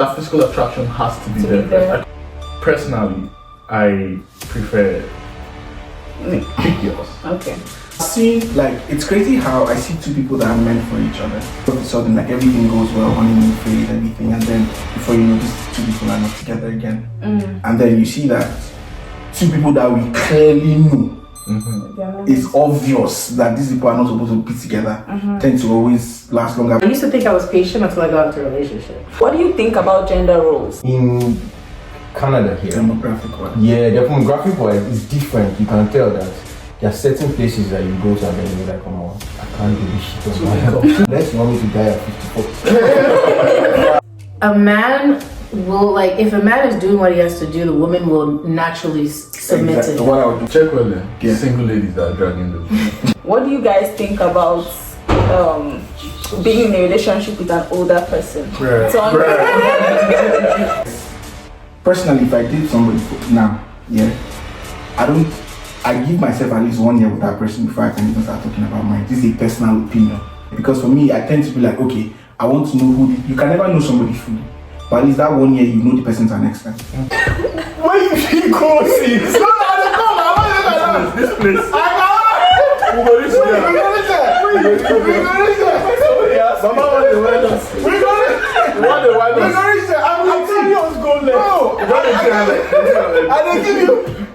That physical attraction has to be there. Personally, I prefer pick yours. Okay. See, like, it's crazy how I see two people that are meant for each other. All of a sudden, like, everything goes well, honeymoon phase, everything, and then before you know, these two people are not together again. And then you see that two people that we clearly know, it's obvious that these people are not supposed to be together, tend to always last longer. I used to think I was patient until I got into a relationship. What do you think about gender roles? In Canada here, Demographic wise. yeah, the demographic wise is different. You can tell that there are certain places that you go to and then you're like, come on, I can't do this shit on my own. Unless you want me to die at 54. A man will, like, if a man is doing what he has to do, the woman will naturally submit to him. What I would do. Check well then. Single ladies that are dragging them. What do you guys think about being in a relationship with an older person? Personally, if I date somebody now, I give myself at least 1 year with that person before I can even start talking about mine. This is a personal opinion. Because for me, I tend to be like, okay, I want to know you can never know somebody fully. But at least that 1 year, you know the person to an extent. Where you feel cozy? No, I want to this place. I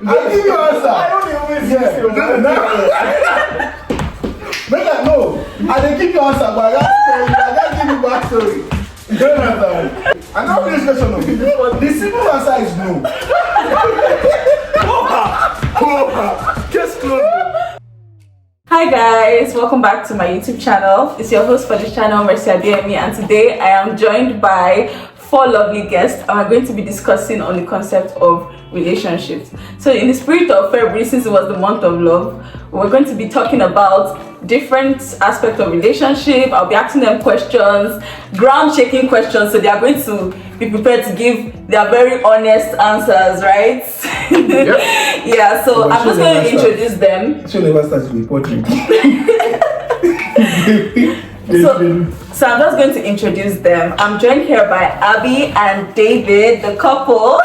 I'll give you answer. I don't even I didn't give you answer, but I gotta give you backstory. You don't understand. I know this question, but the simple answer is no. Just close. Hi guys, welcome back to my YouTube channel. It's your host for this channel, Mercy Adeyemi, and today I am joined by 4 lovely guests and we're going to be discussing on the concept of relationships. So in the spirit of February, since it was the month of love, we're going to be talking about different aspects of relationship. I'll be asking them questions, ground shaking questions, so they are going to be prepared to give their very honest answers, right? Yep. Yeah, so I'm just going to introduce them. She'll never start reporting. So I'm just going to introduce them. I'm joined here by Abby and David, the couple.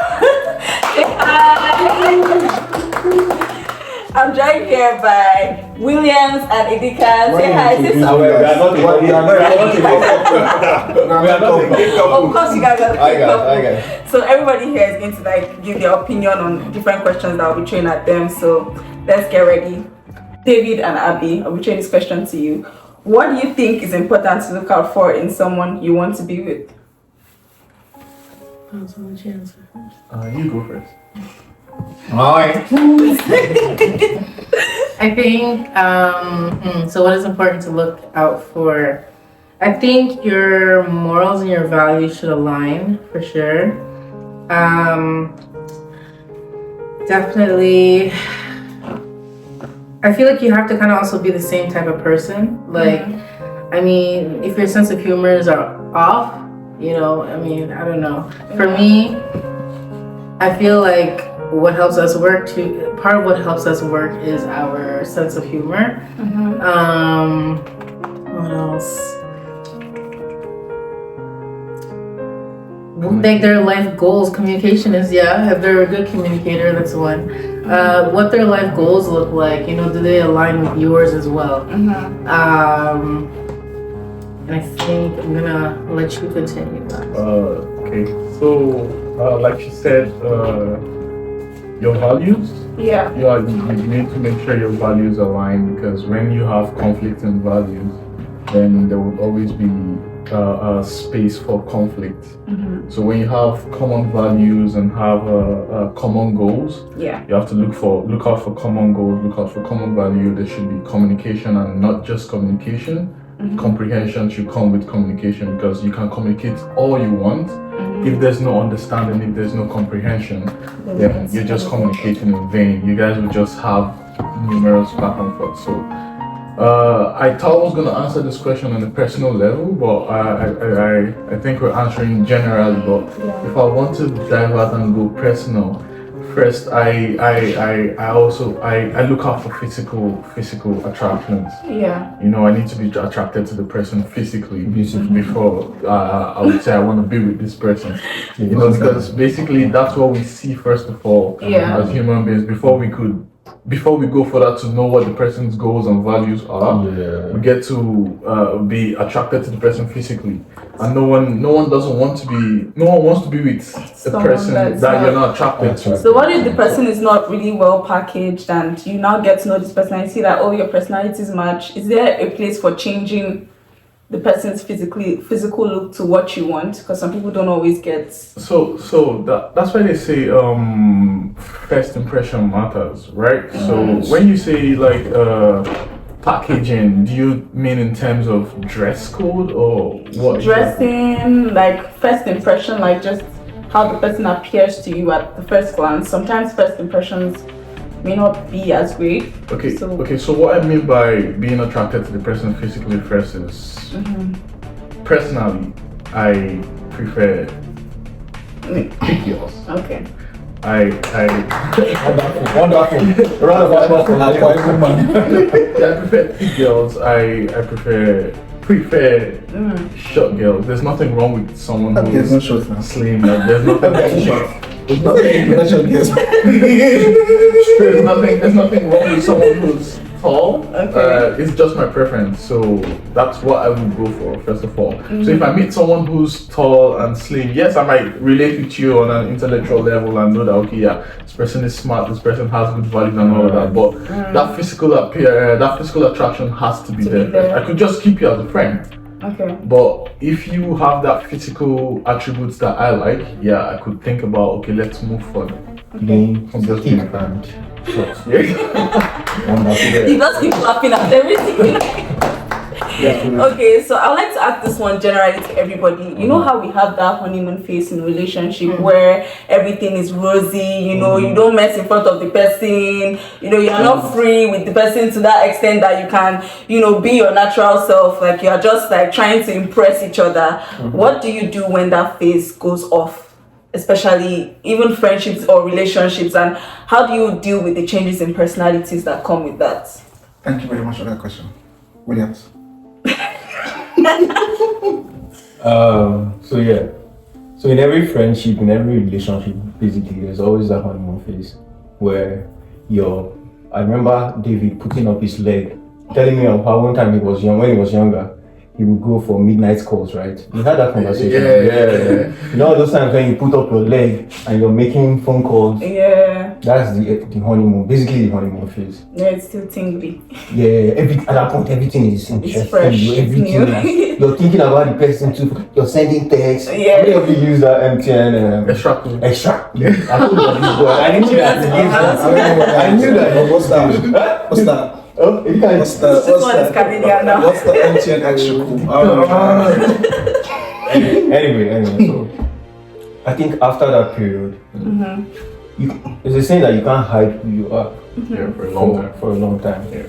Say hi. I'm joined here by Williams and Idika. Say hi. Say something. Of course, you guys are the couple. So everybody here is going to like give their opinion on different questions that I'll be throwing at them. So let's get ready. David and Abby, I'll be throwing this question to you. What do you think is important to look out for in someone you want to be with? You go first. Alright. I think, so what is important to look out for? I think your morals and your values should align, for sure. Definitely, I feel like you have to kind of also be the same type of person. Like, I mean, if your sense of humors are off, you know, I mean, I don't know. For me, I feel like what helps us work part of what helps us work is our sense of humor. What else? Like their life goals. Communication is, if they're a good communicator, that's one. What their life goals look like, you know, do they align with yours as well? And I think I'm gonna let you continue that. Okay, so like she said, your values. Yeah. You need to make sure your values align, because when you have conflict in values, then there will always be a space for conflict. So when you have common values and have common goals, you have to look out for common goals, look out for common value. There should be communication, and not just communication. Comprehension should come with communication, because you can communicate all you want. If there's no understanding, if there's no comprehension, then you're just communicating in vain. You guys will just have numerous back and forth. So I thought I was going to answer this question on a personal level, but I think we're answering generally. But if I want to dive out and go personal, First, I look out for physical attractions. Yeah. You know, I need to be attracted to the person physically Beautiful. before I would say I want to be with this person. You know, because basically that's what we see first of all Yeah. as human beings before we go further to know what the person's goals and values are. Yeah. We get to be attracted to the person physically, and no one wants to be with a Someone person that's that you're not- not attracted to. So what if the person is not really well packaged and you now get to know this person and you see that your personalities match? Is there a place for changing the person's physical look to what you want? Because some people don't always get. So that's why they say first impression matters, right? So when you say like packaging, do you mean in terms of dress code or what? Dressing, like first impression, like just how the person appears to you at the first glance. Sometimes first impressions may not be as great. Okay. So- Okay. So what I mean by being attracted to the person physically first is, personally, I prefer big girls. Okay. Wonderful. Round of applause for that white woman. Yeah, I prefer big girls. I prefer short girls. There's nothing wrong with someone Okay, it's not who's short now. slim. Like, there's nothing. It's not short, yes. There's nothing wrong with someone who's tall. Okay. It's just my preference. So that's what I would go for first of all. So if I meet someone who's tall and slim, yes, I might relate with you on an intellectual level and know that okay, yeah, this person is smart, this person has good values and all of that. But that physical attraction has to be there. I could just keep you as a friend. Okay. But if you have that physical attributes that I like, yeah, I could think about okay, let's move further. Being Just thick be- and short. Yeah. Wonderful. You just keep laughing at everything. Okay, so I would like to ask this one generally to everybody. You know how we have that honeymoon phase in relationship where everything is rosy, you know, you don't mess in front of the person, you know, you're not free with the person to that extent that you can, you know, be your natural self, like you're just like trying to impress each other. What do you do when that phase goes off? Especially even friendships or relationships, and how do you deal with the changes in personalities that come with that? Thank you very much for that question. Williams. So yeah. So in every friendship, in every relationship, basically, there's always that honeymoon phase where I remember David putting up his leg, telling me of how one time when he was younger, he would go for midnight calls, right? We had that conversation. Yeah. You know those times when you put up your leg and you're making phone calls? Yeah, That's the honeymoon, basically the honeymoon phase. yeah, it's still tingly. Yeah, at that point everything is interesting. fresh, You, it's everything new. you're thinking about the person too. You're sending texts. Yeah. How many of you use that MTN? Extract. Extra. I told you about this boy. I knew that. I knew that. What's that? What's that? Oh, you guys. What's that? This one is Canadian now. What's the MTN extra cool? Anyway, so I think after that period, there's a saying that you can't hide who you are Yeah, for a long time. for a long time. Yeah.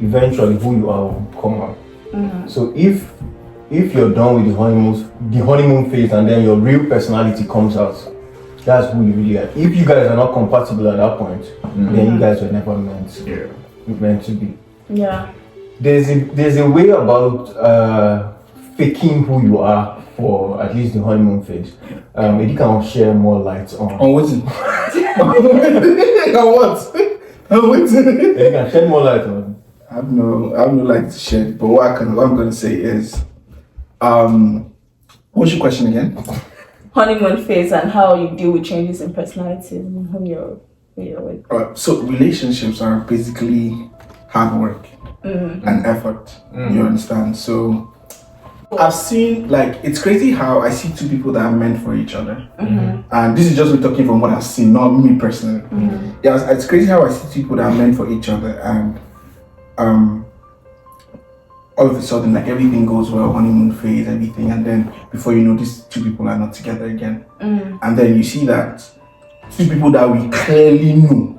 Eventually, who you are will come out. So if you're done with the honeymoon phase and then your real personality comes out, that's who you really are. If you guys are not compatible at that point, then you guys were never meant to be. Yeah. There's a way about faking who you are for at least the honeymoon phase. Eddie can share more light on. On what? On what? On what? Eddie can shed more light on. I have no light to share, but what I'm gonna say is, what's your question again? Honeymoon phase and how you deal with changes in personality and who you're with. Alright, so relationships are basically hard work and effort. You understand? So I've seen, like, it's crazy how I see two people that are meant for each other, and this is just me talking from what I've seen, not me personally. Yeah, it's crazy how I see two people that are meant for each other, and all of a sudden, like, everything goes well, honeymoon phase, everything, and then before you know, these two people are not together again, and then you see that two people that we clearly know,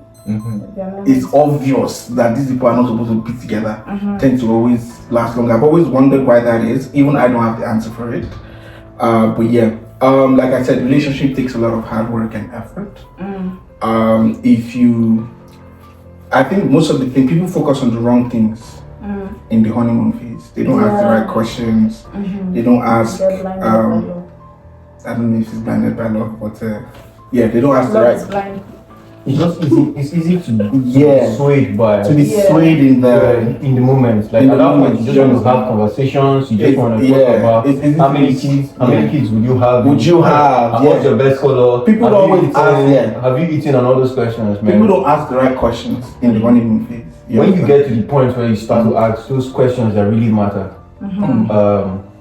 it's obvious that these people are not supposed to be together, tend to always last longer. I've always wondered why that is. Even I don't have the answer for it. But yeah, like I said, relationship takes a lot of hard work and effort. I think most of the thing people focus on the wrong things in the honeymoon phase. They don't ask the right questions. They don't ask. I don't know if it's blinded by love, but they don't ask the right. It's just easy. It's easy to Yeah. swayed by To be swayed in the. in the moment. Like In at the that point, moment, you just want to have conversations. You just want to talk about it's how many kids. How many kids would you have? Would you have? And what's your best color? People Have don't you always eaten? ask, yeah. Have you eaten? And all those questions, man. People don't ask the right questions in the honeymoon phase. When you get to the point where you start to ask those questions that really matter,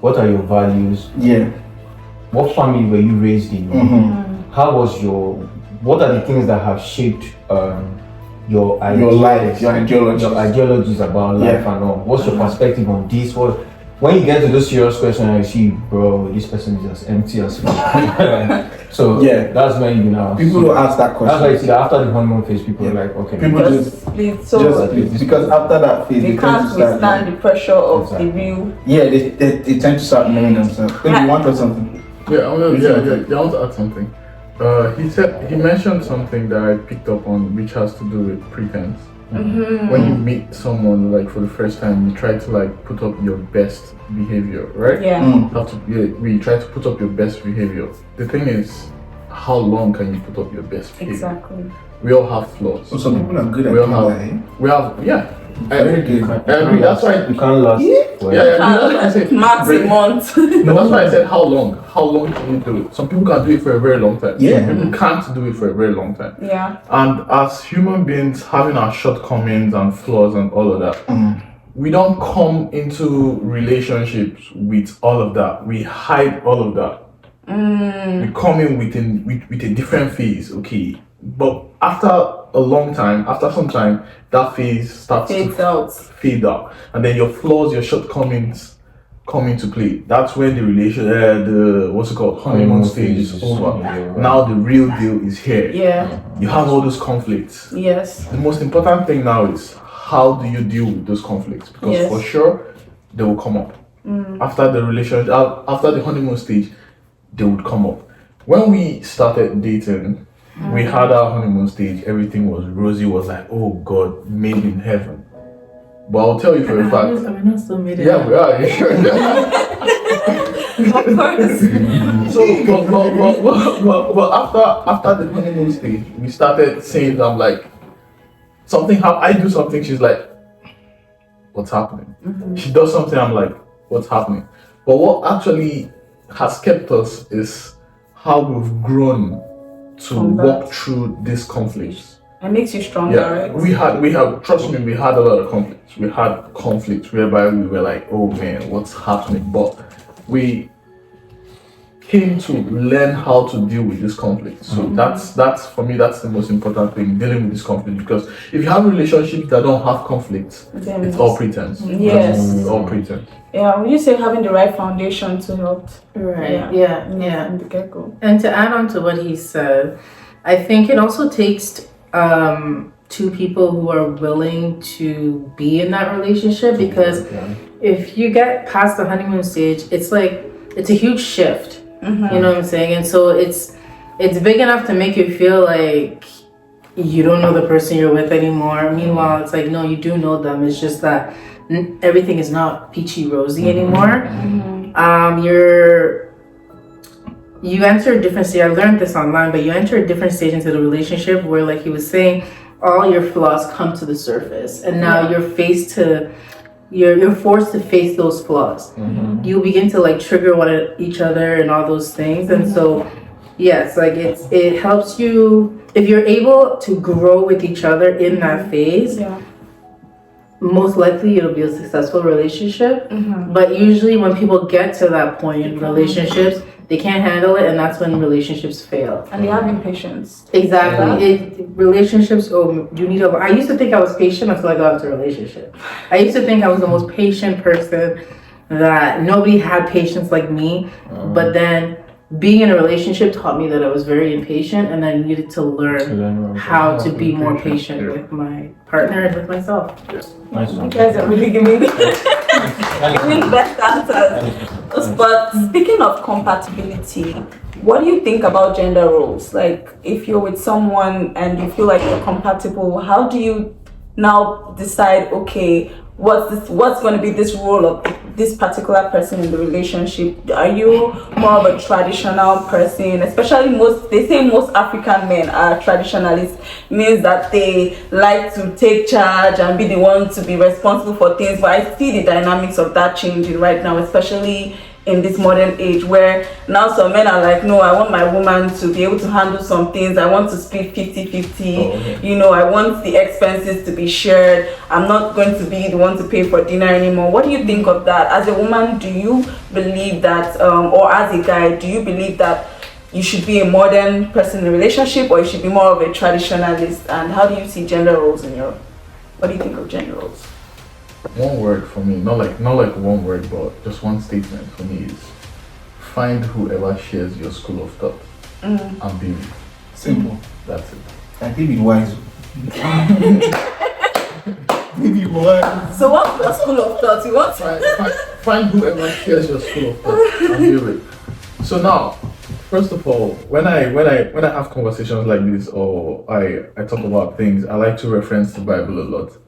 what are your values? Yeah. What family were you raised in? How was your? What are the things that have shaped your ideas, Your life, your ideologies. your ideologies about life and all? What's your perspective on this? When you get to those serious questions, you see, bro, this person is as empty as fuck. So that's when you know. People don't ask that question. That's why you see that after the honeymoon phase, people are like, okay. People just because after that phase, they can't withstand the pressure of the real. Yeah, they tend to start knowing themselves. Maybe you want to something. Yeah, I want to add something. He mentioned something that I picked up on, which has to do with pretense. When you meet someone like for the first time, you try to like put up your best behavior, right? Yeah. We try to put up your best behavior. The thing is, how long can you put up your best behavior? Exactly. We all have flaws. So some people are good at We all doing have, Very good. that. I agree. That's why. You can't last. That's why I said Max a month. No, that's why I said how long. How long can you do it? Some people can do it for a very long time. Yeah. Some people can't do it for a very long time. Yeah. And as human beings, having our shortcomings and flaws and all of that, we don't come into relationships with all of that. We hide all of that. We come in with a different phase, okay? But after a long time, after some time, that phase starts to fade out, and then your flaws, your shortcomings come into play. That's when the honeymoon stage is over. Now the real deal is here. Yeah. You have all those conflicts. Yes. The most important thing now is how do you deal with those conflicts? Because for sure they will come up. After the relationship, after the honeymoon stage, they would come up. When we started dating, we had our honeymoon stage, everything was rosy, was like, oh God, made in heaven. But I'll tell you for a fact. We're not still made it. Yeah, we are. Of course. So, but after the honeymoon stage, we started saying, I'm like, something happened. I do something, she's like, what's happening? She does something, I'm like, what's happening? But what actually has kept us is how we've grown to walk through these conflicts. It makes you stronger, right? We have trust me, we had a lot of conflicts. We had conflicts whereby we were like, oh man, what's happening? But we came to learn how to deal with this conflict. So that's for me, that's the most important thing, dealing with this conflict. Because if you have relationships that don't have conflicts, it's all pretense. Yes. It's all pretense. Yeah, would you say having the right foundation to help? Right. Yeah. From the get-go. And to add on to what he said, I think it also takes two people who are willing to be in that relationship, because if you get past the honeymoon stage, it's a huge shift. You know what I'm saying? And so it's big enough to make you feel like you don't know the person you're with anymore. Meanwhile, it's like, no, you do know them. It's just that everything is not peachy rosy anymore. You enter a different stage. I learned this online, but you enter a different stage into the relationship where, like he was saying, all your flaws come to the surface, and now you're forced to face those flaws. You begin to like trigger each other and all those things, and so yes, like it helps you if you're able to grow with each other in that phase. Most likely it'll be a successful relationship. But usually when people get to that point in relationships, they can't handle it, and that's when relationships fail. And they have impatience. Exactly. Relationships, you need I used to think I was patient until I got into a relationship. I used to think I was the most patient person, that nobody had patience like me. But then being in a relationship taught me that I was very impatient, and I needed to learn how to be more patient with my partner and with myself. You guys are really giving me best answers. But speaking of compatibility, what do you think about gender roles? Like, if you're with someone and you feel like you're compatible, how do you now decide, okay, what's going to be this role of this particular person in the relationship? Are you more of a traditional person? Especially they say most African men are traditionalists, means that they like to take charge and be the one to be responsible for things. But I see the dynamics of that changing right now, especially in this modern age, where now some men are like, no, I want my woman to be able to handle some things. I want to split 50-50. You know, I want the expenses to be shared. I'm not going to be the one to pay for dinner anymore. What do you think of that? As a woman, do you believe that, or as a guy, do you believe that you should be a modern person in a relationship, or you should be more of a traditionalist? And how do you see gender roles what do you think of gender roles? One word for me, not like one word, but just one statement for me is: find whoever shares your school of thought and be with. Simple. That's it. Like David Wise. David Wise. So what's your school of thought? You want Find whoever shares your school of thought and be with. So now, first of all, when I have conversations like this, or I talk about things, I like to reference the Bible a lot.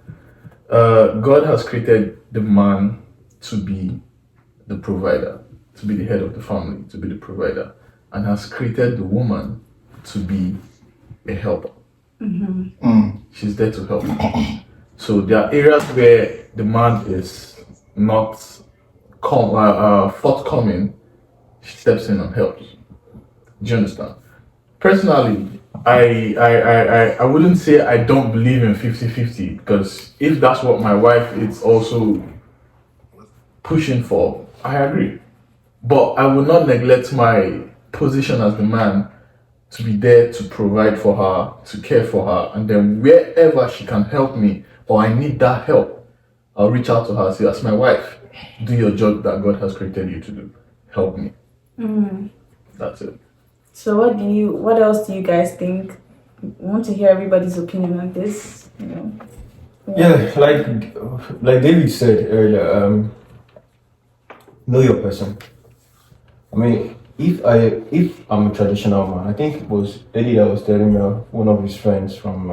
God has created the man to be the provider, to be the head of the family, to be the provider, and has created the woman to be a helper. She's there to help. So there are areas where the man is not forthcoming, she steps in and helps. Do you understand? Personally, I wouldn't say I don't believe in 50-50, because if that's what my wife is also pushing for, I agree. But I will not neglect my position as the man to be there to provide for her, to care for her, and then wherever she can help me or I need that help, I'll reach out to her and say, as my wife, do your job that God has created you to do. Help me. That's it. So what else do you guys think? I want to hear everybody's opinion on this, you know. Yeah, like David said earlier, know your person. I mean, if I'm a traditional man, I think it was Eddie that was telling me, one of his friends from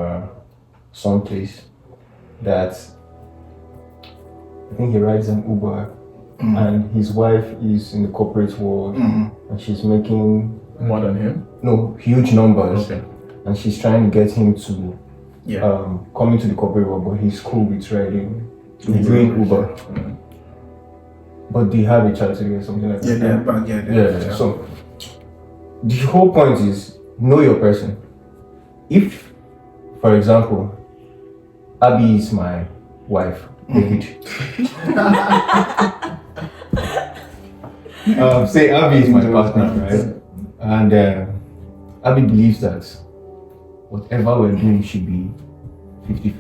someplace, that I think he rides an Uber and his wife is in the corporate world and she's making More than him? no huge numbers, Okay. and she's trying to get him to come into the corporate world, but he's cool with riding, doing Uber. But they have a child together, something like that. So the whole point is know your person. If, for example, Abby is my wife, David. Say Abby is my partner, right? And Abby believes that whatever we're doing should be 50-50.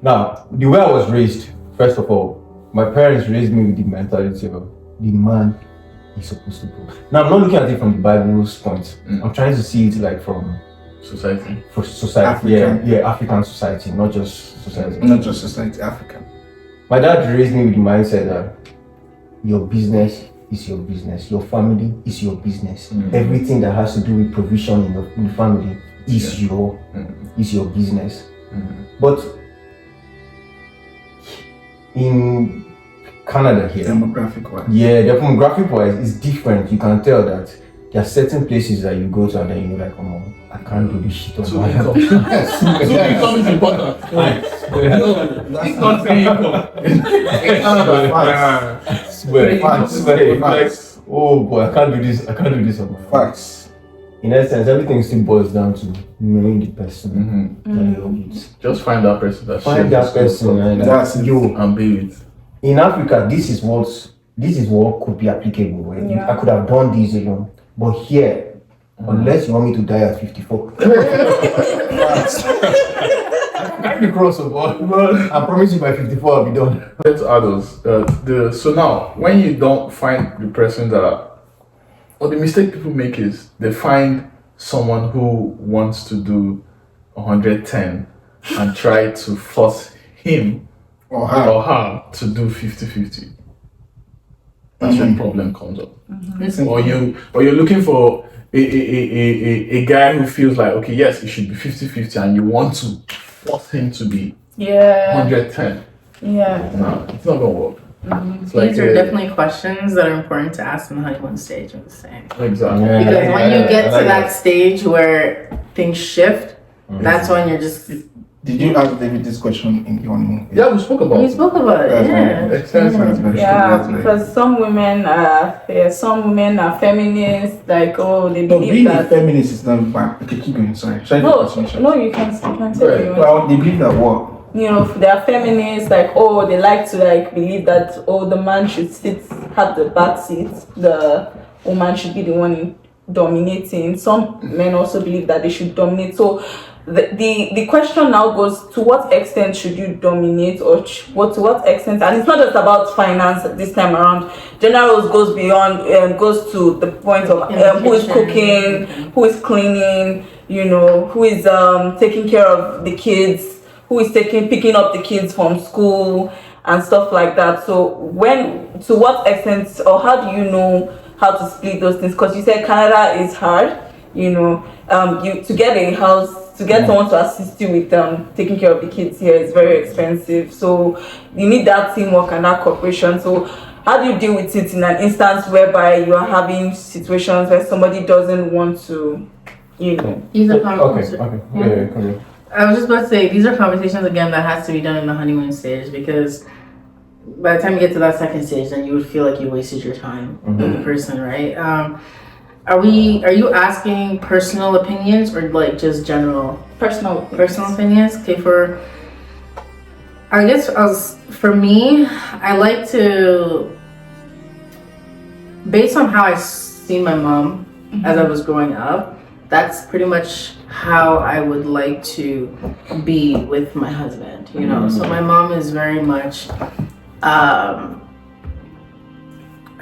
Now, the way I was raised, first of all, my parents raised me with the mentality of the man is supposed to go. Now, I'm not looking at it from the Bible's point. I'm trying to see it like from Society. for society. African. African society, not just society. Not just society, African. My dad raised me with the mindset that your business is your business, your family is your business. Everything that has to do with provision in the family is your business. But in Canada here, Demographic wise. the demographic wise is different. You can tell that there are certain places that you go to and then you're like, oh, I can't do this shit on my own. Income is important. It's not paying income. Facts. Oh boy, I can't do this on my own. Facts. In essence, everything still boils down to knowing the person that you're with. Just find that person that Find shares that person and That's it. you. and be with. In Africa, this is what could be applicable. Right? Yeah. I could have done this alone, but here, unless you want me to die at 54, I can cross the board. I promise you by 54 I'll be done. Let's add those. So now, when you don't find the person or the mistake people make is they find someone who wants to do 110 and try to force him Or her. or her to do 50-50. That's when problem comes up. Mm-hmm. Or you're looking for a guy who feels like, okay, yes, it should be 50-50, and you want to force him to be 110. Yeah. No, it's not gonna work. It's These are definitely questions that are important to ask in the honeymoon stage, I'm saying. Exactly. Yeah. Because when you get I to like that stage where things shift, that's when you're just. Did you ask David this question in your honeymoon? Yeah, we spoke about We it. spoke about it, That's yeah. That's Extensively. very true. Yeah, That's very- because some women are feminists, like they No, believe being a that. feminist is not bad. Okay, keep going. Sorry. Sorry No, for the no, you can say Right. what you want. Well, they believe that what? You know, they are feminists, like they like to believe that the man should have the back seat, the woman should be the one dominating. Some men also believe that they should dominate. So the question now goes, to what extent should you dominate, or to what extent? And it's not just about finance this time around. Gender roles goes beyond, goes to the point of who is cooking, who is cleaning, who is taking care of the kids, who is picking up the kids from school and stuff like that. So to what extent, or how do you know how to split those things? Because you said Canada is hard, to get a house, to get someone to assist you with taking care of the kids here is very expensive. So you need that teamwork and that cooperation. So how do you deal with it in an instance whereby you are having situations where somebody doesn't want to, These are Okay, conversations. okay. Yeah, come here. I was just about to say, these are conversations again that has to be done in the honeymoon stage, because by the time you get to that second stage, then you would feel like you wasted your time with the person, right? Are you asking personal opinions or like just general personal opinions? Okay, for me, I like to, based on how I see my mom as I was growing up, that's pretty much how I would like to be with my husband, So my mom is very much, I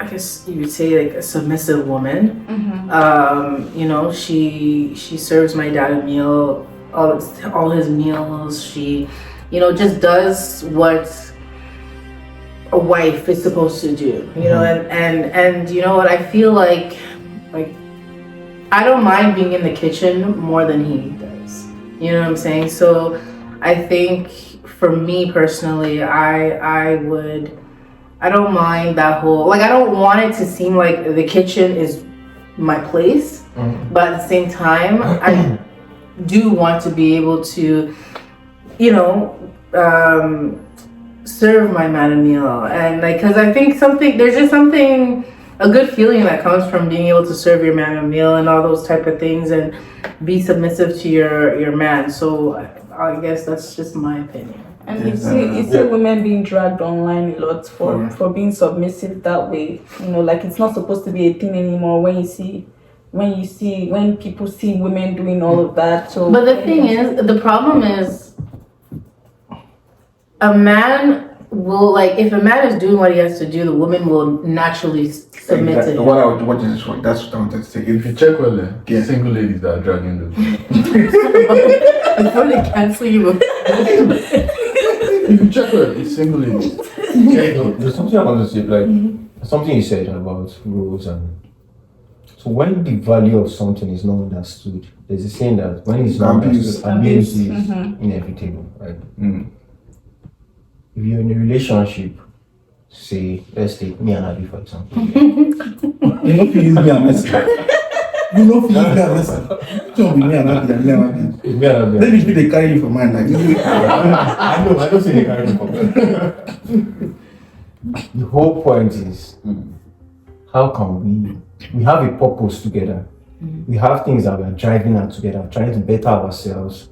guess you would say, like a submissive woman. She serves my dad a meal, all his meals. She, just does what a wife is supposed to do, and you know what, I feel like I don't mind being in the kitchen more than he does. You know what I'm saying? So I think for me personally, I don't mind that whole, I don't want it to seem like the kitchen is my place, but at the same time, I do want to be able to, serve my man a meal, and because I think there's just a good feeling that comes from being able to serve your man a meal and all those type of things, and be submissive to your man. So I guess that's just my opinion. And you see women being dragged online a lot for being submissive that way. It's not supposed to be a thing anymore when people see women doing all of that. So but the problem is, a man will, if a man is doing what he has to do, the woman will naturally submit to him. That's what I wanted to say. If you check well, single ladies that are dragging those. Before they cancel you. If you check well, it's single ladies. There's something I want to say, something you said about rules, and so when the value of something is not understood, there's a saying that when it's not understood, abuse is inevitable, right? If you're in a relationship, say, let's take me and Abby for example. You know, if you use me and message. You know, if you use me and message. Don't be me and Abby and me and Abby. Me and Abby. Let me be the carry you for mine. I don't see the kind of The whole point is, how can we have a purpose together? We have things that we are driving at together, trying to better ourselves,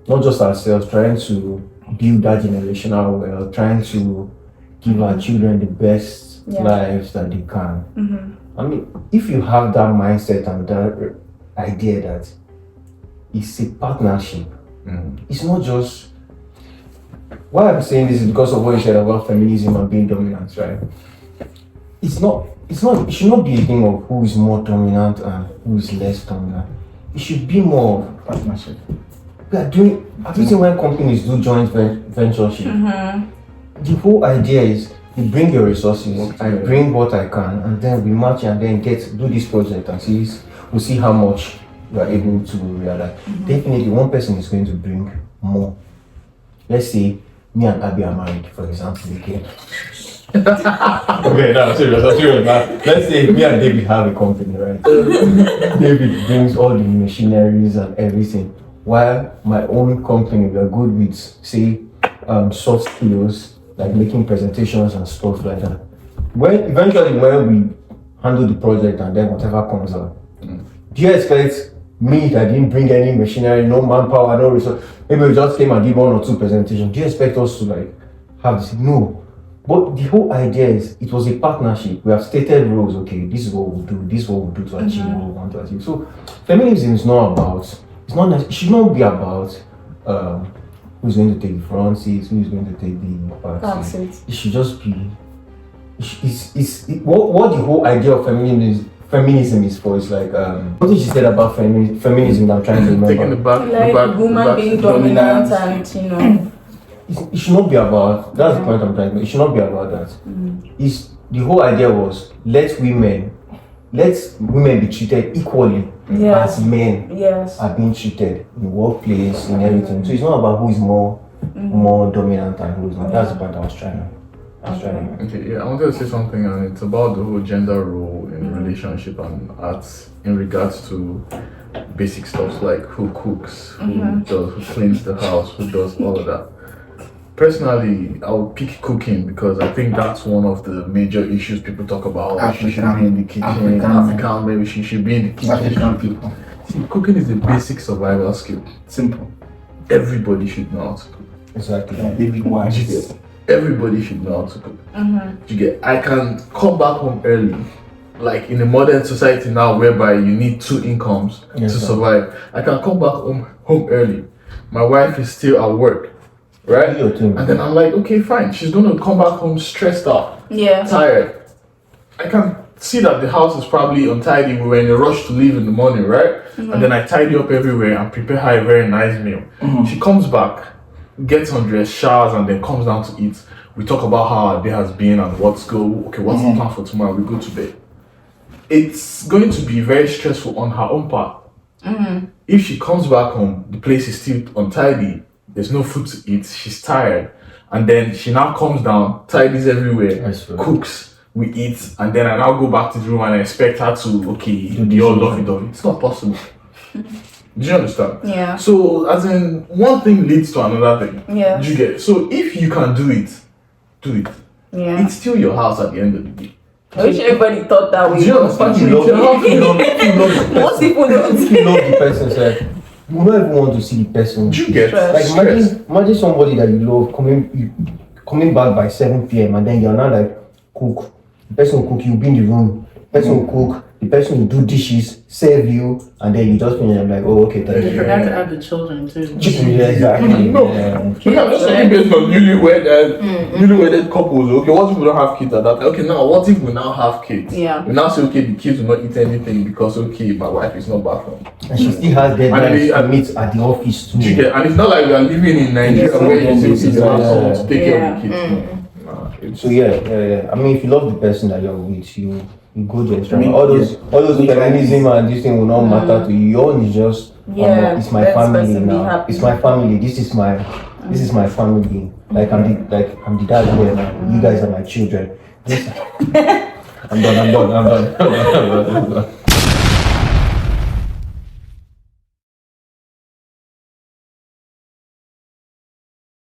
not just ourselves, trying to build that generational wealth, trying to give our children the best lives that they can. I mean, if you have that mindset and that idea that it's a partnership, it's not just. Why I'm saying this is because of what you said about feminism and being dominant, right? It should not be a thing of who is more dominant and who is less dominant. It should be more of Partnership. We are doing, have you seen when companies do joint ventureship? The whole idea is You bring your resources, Work I together. bring what I can, and then we match and then do this project and we'll see how much we are able to realize. Definitely, one person is going to bring more. Let's say me and Abby are married, for example, again. Okay, no, serious. Now, let's say me and David have a company, right? David brings all the machineries and everything, while my own company, we are good with, say, soft skills, like making presentations and stuff like that. When we handle the project and then whatever comes out, do you expect me that didn't bring any machinery, no manpower, no resource, maybe we just came and did 1 or 2 presentations, do you expect us to like have this? No. But the whole idea is it was a partnership. We have stated rules, okay, this is what we'll do, this is what we'll do to achieve what we want to achieve. So feminism is not about, it should not be about who's going to take the front seats, who's going to take the back seats. It should just be, what the whole idea of feminism is for is like, what did she say about feminism that I'm trying to remember? Taking the back, Like woman being dominant and, you know. It should not be about, that's the point I'm trying to make, it should not be about that. It's, the whole idea was, let women be treated equally Yes. as men Yes. are being treated in the workplace, in everything. So it's not about who is more dominant and who is not. That's the point I was trying to make. Okay, yeah, I wanted to say something, and it's about the whole gender role in relationship and arts in regards to basic stuff like who cooks, who cleans the house, who does all of that. Personally, I would pick cooking because I think that's one of the major issues people talk about. She should be in the kitchen, African, maybe she should be in the kitchen. African people. See, cooking is a basic survival skill. Simple. Everybody should know how to cook. Exactly. David Wise. Everybody should know how to cook. You get, I can come back home early. Like in a modern society now whereby you need 2 incomes to survive. I can come back home early. My wife is still at work. Right? And then I'm like, okay, fine. She's gonna come back home stressed out, tired. I can see that the house is probably untidy. We were in a rush to leave in the morning, right? And then I tidy up everywhere and prepare her a very nice meal. She comes back, gets undressed, showers, and then comes down to eat. We talk about how our day has been and what's the plan for tomorrow. We go to bed. It's going to be very stressful on her own part. If she comes back home, the place is still untidy. There's no food to eat, she's tired, and then she now comes down, tidies everywhere, cooks, we eat, and then I now go back to the room and I expect her to, do all lovey-dovey. It's not possible. Do you understand? Yeah. So, as in, one thing leads to another thing. Yeah. Do you get? So, if you can do it, do it. Yeah. It's still your house at the end of the day. I wish everybody thought that way. Do you understand? If you love the Most people don't. If you love the person, sir, you don't even want to see the person. Do you get? Like Stress. imagine somebody that you love coming back by 7 p.m. and then you're not like cook. The person will cook, you'll be in the room. The person will cook, the person will do dishes, serve you, and then you just finish and like, oh, okay, thank You you. forgot to add the children too. Yeah, exactly. No. Yeah. Okay, I'm just saying based on newlywed couples. Okay, what if we don't have kids at that time? Okay, now what if we now have kids? Yeah. We now say, okay, the kids will not eat anything because, okay, my wife is not back home. And she still has deadlines to meet at the office too. Do you get? And it's not like we are living in Nigeria where you say, okay, you have someone to take care of the kids. No. So yeah. I mean, if you love the person that you're with, you go the extra. I mean, all those feminism and this thing will not matter to you. Your own is just it's my let this family person be now. happy. It's my family. This is my family. Like I'm the dad here now. You guys are my children. I'm done.